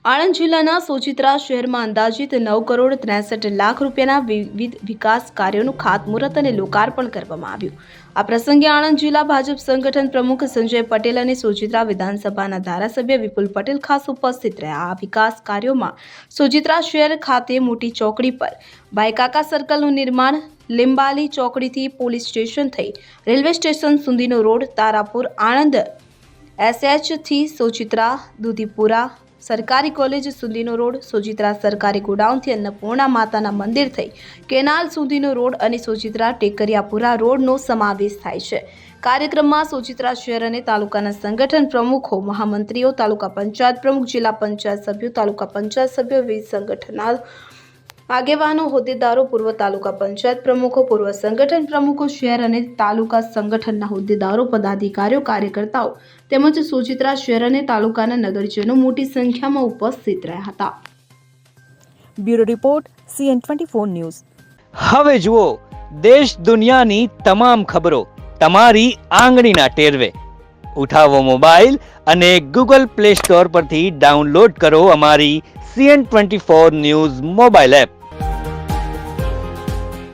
આણંદ જિલ્લાના સોજિત્રા શહેરમાં અંદાજિત 9 કરોડ 63 લાખ રૂપિયાના વિવિધ વિકાસ કાર્યોનું ખાતમુહૂર્ત અને લોકાર્પણ કરવામાં આવ્યું। આ પ્રસંગે આણંદ જિલ્લા ભાજપ સંગઠન પ્રમુખ સંજય પટેલ અને સોજિત્રા વિધાનસભાના ધારાસભ્ય વિપુલ પટેલ ખાસ ઉપસ્થિત રહ્યા। આ વિકાસ કાર્યોમાં સોજિત્રા શહેર ખાતે મોટી ચોકડી પર બાયકાકા સર્કલનું નિર્માણ, લીંબાલી ચોકડીથી પોલીસ સ્ટેશન થઈ રેલવે સ્ટેશન સુધીનો રોડ, તારાપુર આણંદ SH થી સોજિત્રા દુધીપુરા સરકારી કોલેજ સુધીનો રોડ, સોજિત્રા સરકારી ગોડાઉનથી અન્નપૂર્ણા માતાના મંદિર થઈ કેનાલ સુધીનો રોડ અને સોજિત્રા ટેકરિયાપુરા રોડનો સમાવેશ થાય છે। કાર્યક્રમમાં સોજિત્રા શહેર અને તાલુકાના સંગઠન પ્રમુખો, મહામંત્રીઓ, તાલુકા પંચાયત પ્રમુખ, જિલ્લા પંચાયત સભ્યો, તાલુકા પંચાયત સભ્યો, વિવિધ સંગઠનના આગેવાનો, હોદ્દેદારો, પૂર્વ તાલુકા પંચાયત પ્રમુખો, પૂર્વ સંગઠન પ્રમુખો, શહેર અને તાલુકા સંગઠનના હોદ્દેદારો, પદાધિકારીઓ, કાર્યકર્તાઓ તેમજ સોજિત્રા શહેર અને તાલુકાના નગરજનો મોટી સંખ્યામાં ઉપસ્થિત રહ્યા હતા। Bureau report CN24 news. હવે જુઓ દેશ દુનિયાની તમામ ખબરો તમારી આંગળીના ટેરવે। ઉઠાવો મોબાઈલ અને Google Play Store પરથી ડાઉનલોડ કરો અમારી CN24 ન્યૂઝ મોબાઈલ એપ।